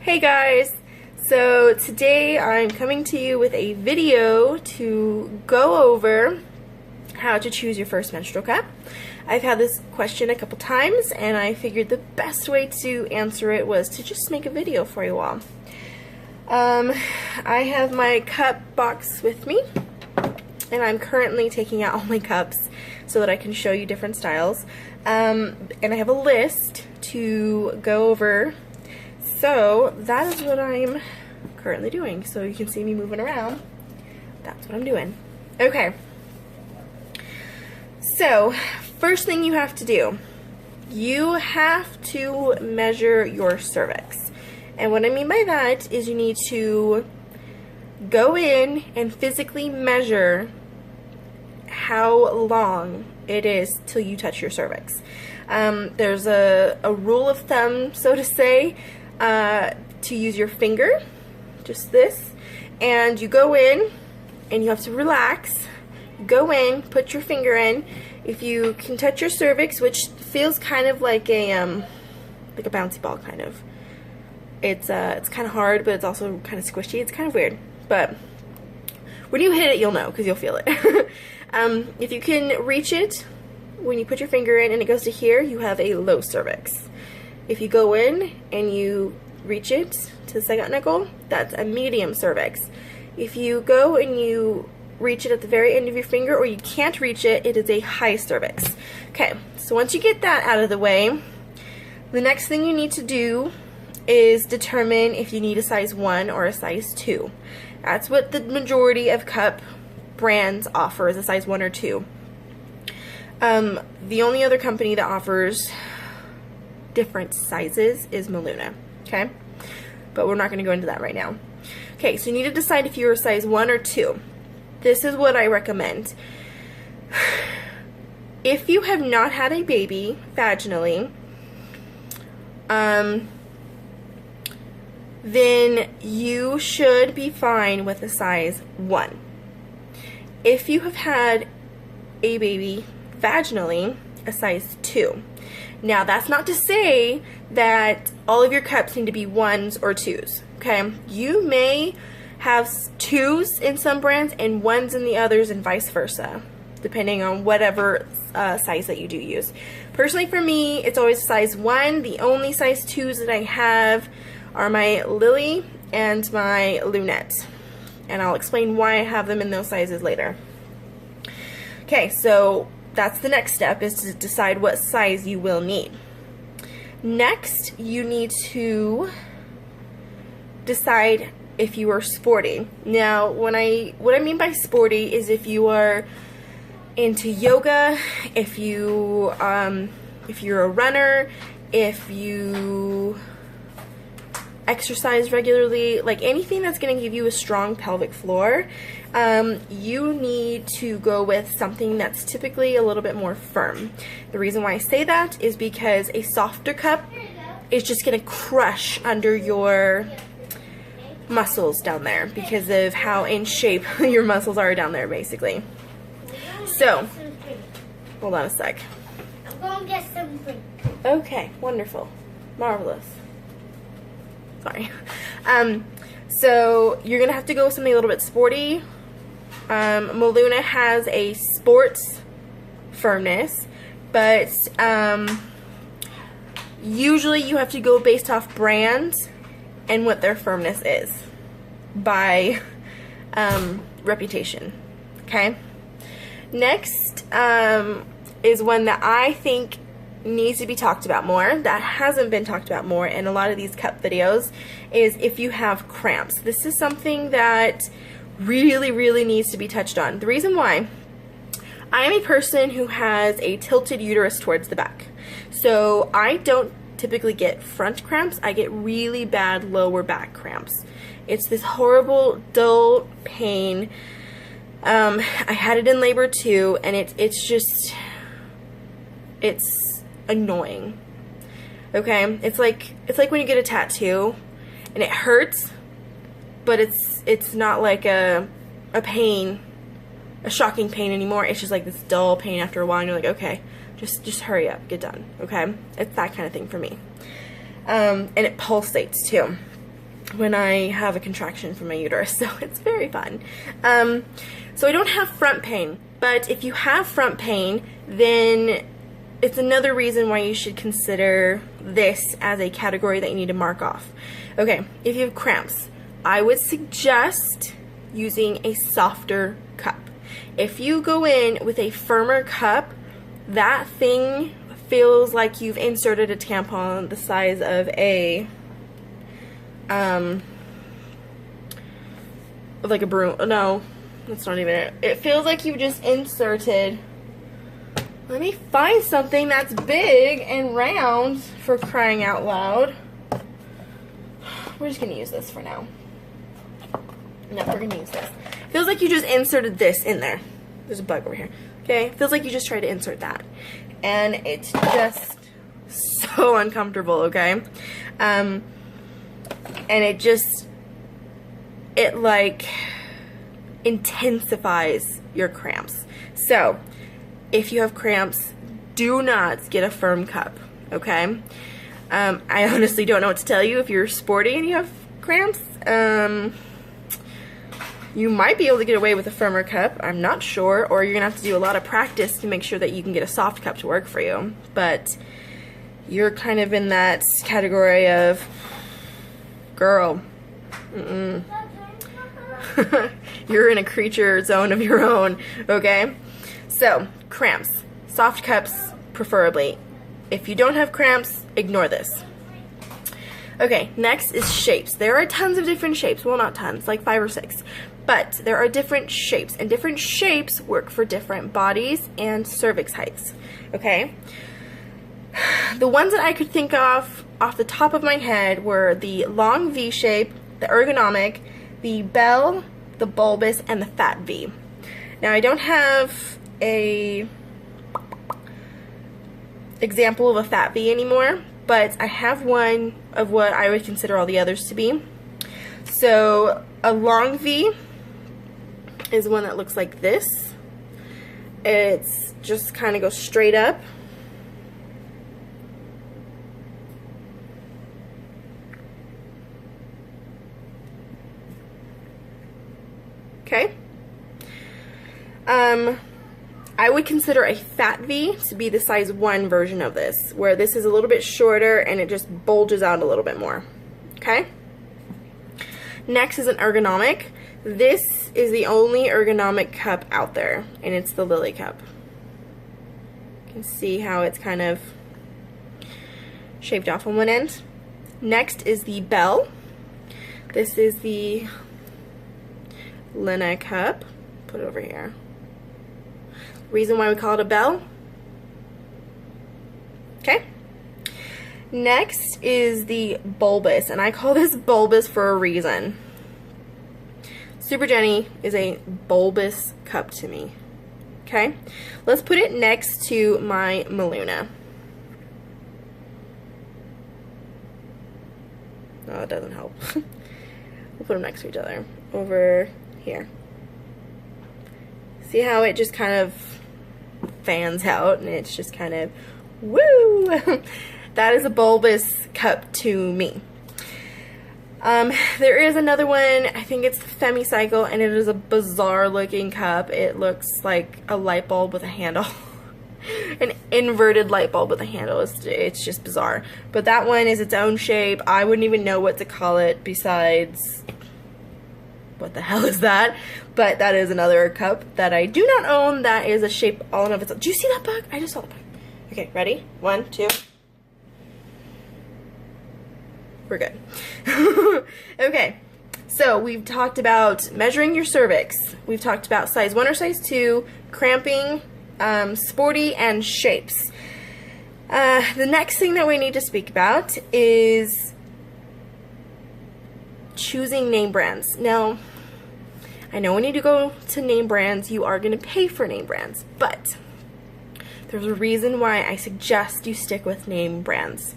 Hey guys! So today I'm coming to you with a video to go over how to choose your first menstrual cup. I've had this question a couple times and I figured the best way to answer it was to just make a video for you all. I have my cup box with me and I'm currently taking out all my cups so that I can show you different styles. And I have a list to go over. So that is what I'm currently doing. So you can see me moving around. That's what I'm doing. Okay. So first thing you have to do, you have to measure your cervix. And what I mean by that is you need to go in and physically measure how long it is till you touch your cervix. There's a rule of thumb, so to say, to use your finger, just this, and you go in and you have to relax. Go in, put your finger in. If you can touch your cervix, which feels kind of like a bouncy ball kind of. It's kind of hard, but it's also kind of squishy. It's kind of weird, but when you hit it, you'll know because you'll feel it. If you can reach it when you put your finger in and it goes to here, you have a low cervix. If you go in and you reach it to the second knuckle, that's a medium cervix. If you go and you reach it at the very end of your finger or you can't reach it, it is a high cervix. Okay, so once you get that out of the way, the next thing you need to do is determine if you need a size 1 or a size 2. That's what the majority of cup brands offer, is a size 1 or 2. The only other company that offers different sizes is Maluna, okay? But we're not going to go into that right now. Okay, so you need to decide if you're a size 1 or 2. This is what I recommend. If you have not had a baby vaginally, then you should be fine with a size 1. If you have had a baby vaginally, a size 2. Now, that's not to say that all of your cups need to be 1s or 2s, okay? You may have 2s in some brands and 1s in the others and vice versa, depending on whatever size that you do use. Personally, for me, it's always size 1. The only size 2s that I have are my Lily and my Lunette, and I'll explain why I have them in those sizes later. Okay, so that's the next step, is to decide what size you will need. Next, you need to decide if you are sporty. Now, what I mean by sporty is if you are into yoga, if you're a runner, if you exercise regularly, like anything that's going to give you a strong pelvic floor, you need to go with something that's typically a little bit more firm. The reason why I say that is because a softer cup is just going to crush under your muscles down there because of how in shape your muscles are down there, basically. So, hold on a sec. I'm going to get something. Okay, wonderful. Marvelous. Sorry. So you're going to have to go with something a little bit sporty. Maluna has a sports firmness, but usually you have to go based off brands and what their firmness is by reputation. Okay? Next is one that I think needs to be talked about more, that hasn't been talked about more in a lot of these cup videos, is if you have cramps. This is something that really needs to be touched on. The reason why, I am a person who has a tilted uterus towards the back. So I don't typically get front cramps, I get really bad lower back cramps. It's this horrible, dull pain. I had it in labor too, and it's annoying. Okay, it's like when you get a tattoo and it hurts, but it's not like a pain, a shocking pain anymore. It's just like this dull pain after a while, and you're like, okay, just hurry up, get done. Okay, it's that kind of thing for me. And it pulsates too. when I have a contraction from my uterus, so it's very fun. So I don't have front pain, but if you have front pain, then it's another reason why you should consider this as a category that you need to mark off. Okay, if you have cramps, I would suggest using a softer cup. If you go in with a firmer cup, that thing feels like you've inserted a tampon the size of a like a broom. No, that's not even it. It feels like you've just inserted, let me find something that's big and round, for crying out loud. We're just gonna use this for now. No, we're gonna use this. Feels like you just inserted this in there. There's a bug over here. Okay, feels like you just tried to insert that, and it's just so uncomfortable. Okay, and it like intensifies your cramps. So if you have cramps, do not get a firm cup. Okay, I honestly don't know what to tell you. If you're sporty and you have cramps, you might be able to get away with a firmer cup. I'm not sure, or you're gonna have to do a lot of practice to make sure that you can get a soft cup to work for you. But you're kind of in that category of, girl, you're in a creature zone of your own. Okay, so cramps, soft cups preferably. If you don't have cramps, ignore this. Okay, next is shapes. There are tons of different shapes. Well, not tons, like 5 or 6. But there are different shapes, and different shapes work for different bodies and cervix heights. Okay? The ones that I could think of off the top of my head were the long V shape, the ergonomic, the bell, the bulbous, and the fat V. Now, I don't have a example of a fat V anymore, but I have one of what I would consider all the others to be. So a long V is one that looks like this. It's just kind of goes straight up. Okay. I would consider a fat V to be the size 1 version of this, where this is a little bit shorter and it just bulges out a little bit more. Okay? Next is an ergonomic. This is the only ergonomic cup out there, and it's the Lily cup. You can see how it's kind of shaped off on one end. Next is the Bell. This is the Lena cup. Put it over here. Reason why we call it a Bell. Okay. Next is the bulbous, and I call this bulbous for a reason. Super Jenny is a bulbous cup to me. Okay. Let's put it next to my Maluna. Oh, it doesn't help. We'll put them next to each other. Over here. See how it just kind of fans out, and it's just kind of, woo! That is a bulbous cup to me. There is another one, I think it's the Femicycle, and it is a bizarre looking cup. It looks like a light bulb with a handle. An inverted light bulb with a handle. It's just bizarre. But that one is its own shape. I wouldn't even know what to call it besides, what the hell is that? But that is another cup that I do not own that is a shape all in of itself. Do you see that bug? I just saw the bug. Okay, ready? 1, 2. We're good. Okay, so we've talked about measuring your cervix. We've talked about size 1 or size 2, cramping, sporty, and shapes. The next thing that we need to speak about is choosing name brands. Now, I know when you go to name brands, you are going to pay for name brands, but there's a reason why I suggest you stick with name brands.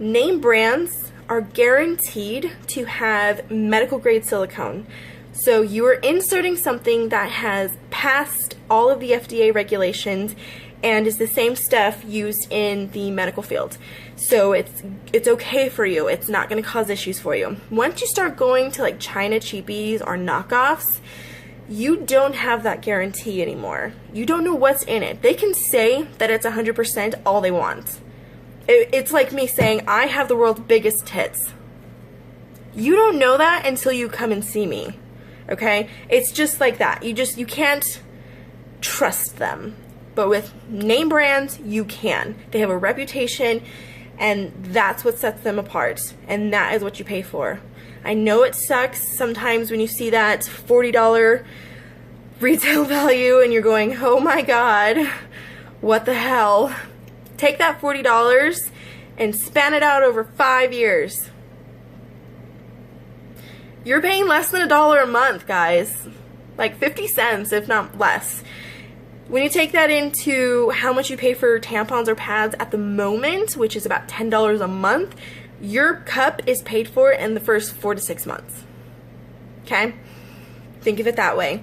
Name brands are guaranteed to have medical grade silicone. So you are inserting something that has passed all of the FDA regulations and is the same stuff used in the medical field. So it's okay for you. It's not going to cause issues for you. Once you start going to like China cheapies or knockoffs, you don't have that guarantee anymore. You don't know what's in it. They can say that it's 100% all they want. It's like me saying, I have the world's biggest tits. You don't know that until you come and see me, okay? It's just like that. You can't trust them. But with name brands, you can. They have a reputation, and that's what sets them apart, and that is what you pay for. I know it sucks sometimes when you see that $40 retail value and you're going, oh my god, what the hell? Take that $40 and span it out over 5 years. You're paying less than $1 a month, guys. Like 50 cents, if not less. When you take that into how much you pay for tampons or pads at the moment, which is about $10 a month, your cup is paid for in the first 4 to 6 months. Okay? Think of it that way.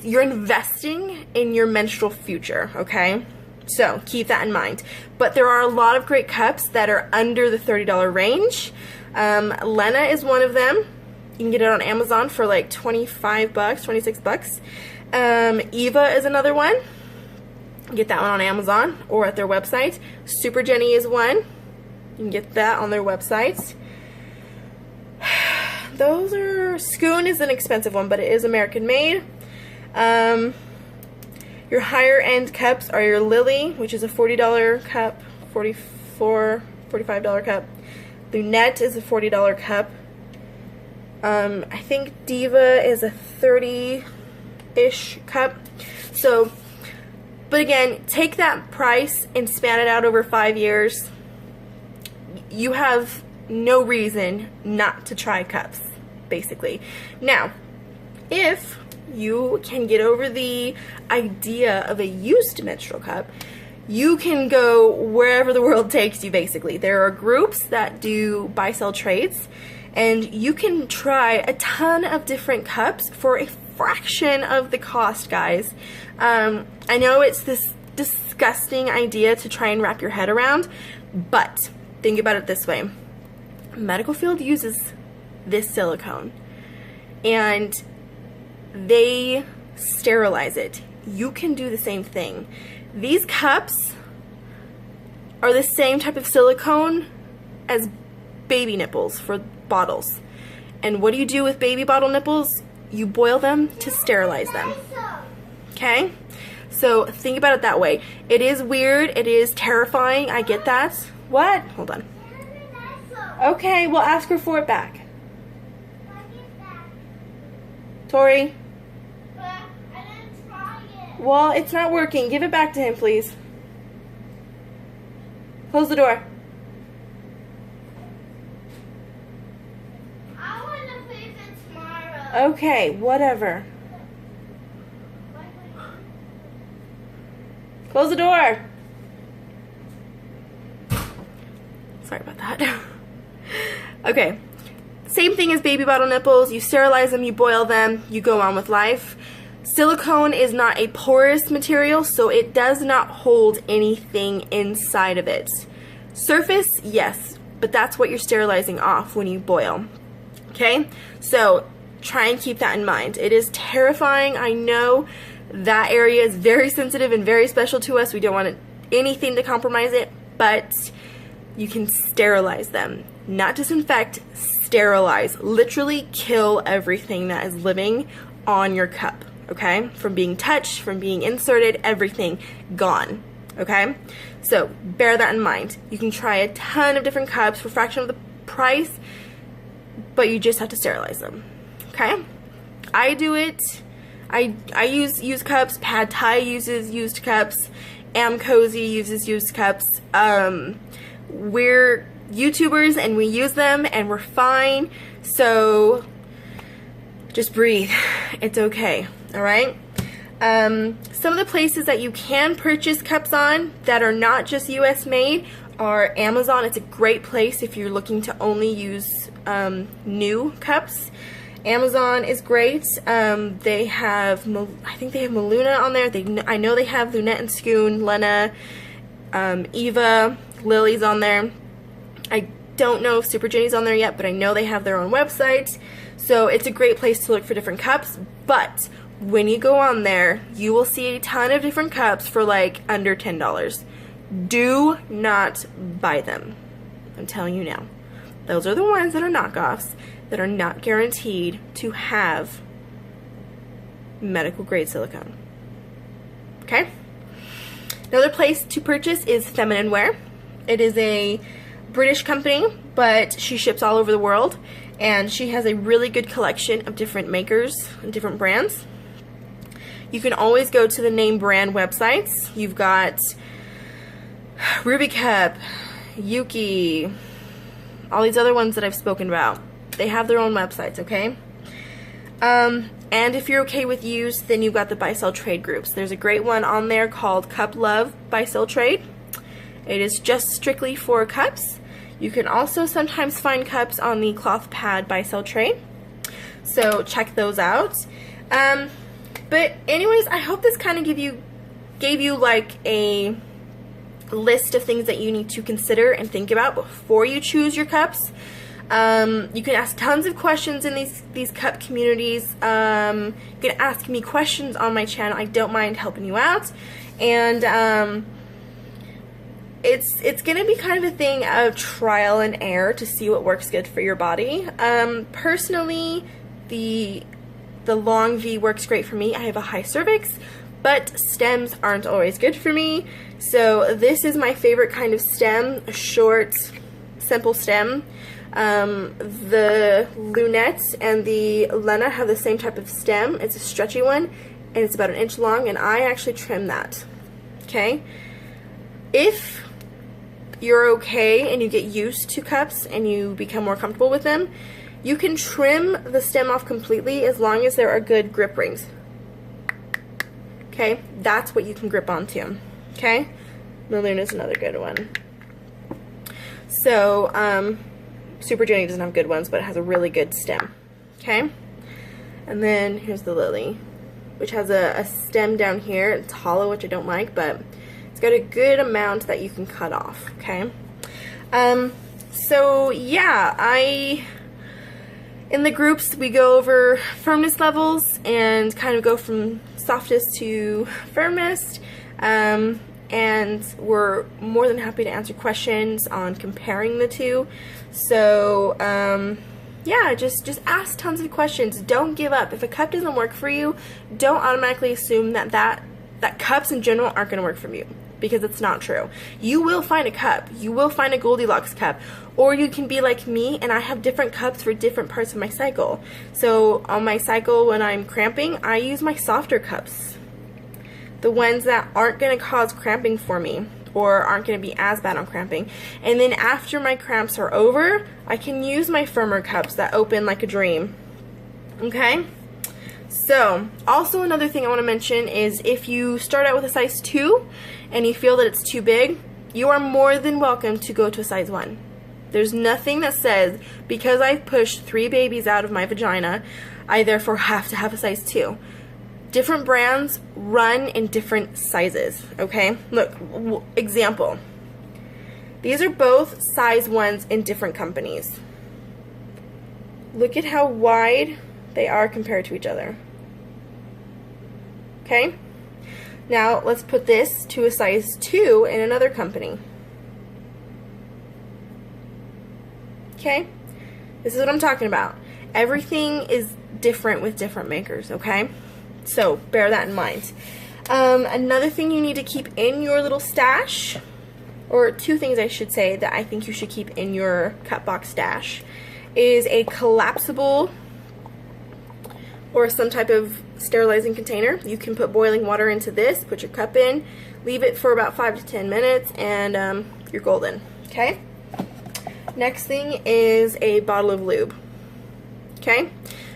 You're investing in your menstrual future, okay? So keep that in mind. But there are a lot of great cups that are under the $30 range. Lena is one of them. You can get it on Amazon for like 25 bucks, 26 bucks. Eva is another one. Get that one on Amazon or at their website. Super Jenny is one. You can get that on their website. Scoon is an expensive one, but it is American made. Your higher end cups are your Lily, which is a $40 cup, $45 cup. Lunette is a $40 cup. I think Diva is a 30-ish cup. So, but again, take that price and span it out over 5 years. You have no reason not to try cups, basically. Now, if you can get over the idea of a used menstrual cup, you can go wherever the world takes you, basically. There are groups that do buy-sell trades, and you can try a ton of different cups for a fraction of the cost, guys. I know it's this disgusting idea to try and wrap your head around, but think about it this way. Medical field uses this silicone, and they sterilize it. You can do the same thing. These cups are the same type of silicone as baby nipples for bottles. And what do you do with baby bottle nipples? You boil them to sterilize them. Okay? So think about it that way. It is weird. It is terrifying. I get that. What? Hold on. Okay, we'll ask her for it back. Tori? Well, it's not working. Give it back to him, please. Close the door. I want to play it tomorrow. Okay, whatever. Close the door. Sorry about that. Okay. Same thing as baby bottle nipples. You sterilize them, you boil them, you go on with life. Silicone is not a porous material, so it does not hold anything inside of it. Surface, yes, but that's what you're sterilizing off when you boil. Okay? So try and keep that in mind. It is terrifying. I know that area is very sensitive and very special to us. We don't want anything to compromise it, but you can sterilize them. Not disinfect, sterilize. Literally kill everything that is living on your cup. Okay? From being touched, from being inserted, everything gone. Okay? So bear that in mind. You can try a ton of different cups for a fraction of the price, but you just have to sterilize them. Okay? I do it. I use used cups. Pad Thai uses used cups. Am Cozy uses used cups. We're YouTubers and we use them and we're fine. So just breathe. It's okay. Alright? Some of the places that you can purchase cups on that are not just US made are Amazon. It's a great place if you're looking to only use new cups. Amazon is great. They have, I think they have Maluna on there. I know they have Lunette and Scoon, Lena, Eva, Lily's on there. I don't know if Super Jenny's on there yet, but I know they have their own website. So it's a great place to look for different cups. But when you go on there, you will see a ton of different cups for like under $10. Do not buy them. I'm telling you now. Those are the ones that are knockoffs that are not guaranteed to have medical grade silicone. Okay? Another place to purchase is Feminine Wear. It is a British company, but she ships all over the world, and she has a really good collection of different makers and different brands. You can always go to the name brand websites. You've got Ruby Cup, Yuki, all these other ones that I've spoken about. They have their own websites, okay? And if you're okay with used, then you've got the buy sell trade groups. There's a great one on there called Cup Love Buy Sell Trade. It is just strictly for cups. You can also sometimes find cups on the Cloth Pad Buy Sell Trade. So check those out. But anyways, I hope this kind of gave you like a list of things that you need to consider and think about before you choose your cups. You can ask tons of questions in these cup communities. You can ask me questions on my channel. I don't mind helping you out. And it's gonna be kind of a thing of trial and error to see what works good for your body. Personally, the long V works great for me. I have a high cervix, but stems aren't always good for me. So this is my favorite kind of stem, a short, simple stem. The Lunette and the Lena have the same type of stem. It's a stretchy one, and it's about 1 inch long, and I actually trim that. Okay? If you're okay and you get used to cups and you become more comfortable with them, you can trim the stem off completely as long as there are good grip rings. Okay? That's what you can grip onto. Okay? Maluna is another good one. So, Super Jenny doesn't have good ones, but it has a really good stem. Okay? And then here's the Lily, which has a stem down here. It's hollow, which I don't like, but it's got a good amount that you can cut off. Okay? So yeah, in the groups we go over firmness levels and kind of go from softest to firmest. And we're more than happy to answer questions on comparing the two. So, yeah, just ask tons of questions. Don't give up. If a cup doesn't work for you, don't automatically assume that cups in general aren't going to work for you, because it's not true. You will find a cup. You will find a Goldilocks cup. Or you can be like me, and I have different cups for different parts of my cycle. So, on my cycle when I'm cramping, I use my softer cups. The ones that aren't going to cause cramping for me, or aren't going to be as bad on cramping. And then after my cramps are over, I can use my firmer cups that open like a dream. Okay? So, also another thing I want to mention is if you start out with a size 2 and you feel that it's too big, you are more than welcome to go to a size 1. There's nothing that says, because I pushed 3 babies out of my vagina, I therefore have to have a size 2. Different brands run in different sizes, okay? Look, example. These are both size 1s in different companies. Look at how wide they are compared to each other. Okay? Now, let's put this to a size 2 in another company. Okay? This is what I'm talking about. Everything is different with different makers, okay? So, bear that in mind. Another thing you need to keep in your little stash, or 2 things I should say that I think you should keep in your cut box stash, is a collapsible or some type of sterilizing container. You can put boiling water into this, put your cup in, leave it for about 5 to 10 minutes, and you're golden. Okay? Next thing is a bottle of lube. Okay?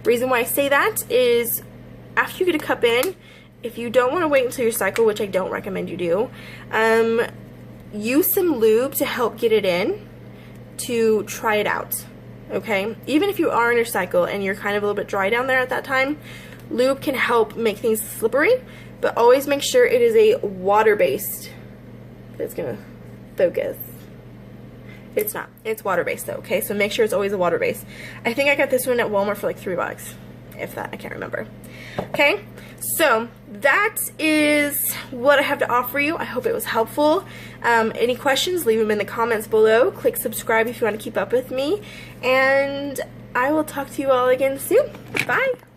Reason why I say that is, after you get a cup in, if you don't want to wait until your cycle, which I don't recommend you do, use some lube to help get it in, to try it out. okay? Even if you are on your cycle and you're kind of a little bit dry down there at that time, lube can help make things slippery, but always make sure it is a water-based. It's gonna focus. It's not. It's water-based though, okay? So make sure it's always a water-based. I think I got this one at Walmart for like $3, if that, I can't remember. Okay, so that is what I have to offer you. I hope it was helpful. Any questions, leave them in the comments below. Click subscribe if you want to keep up with me. And I will talk to you all again soon. Bye.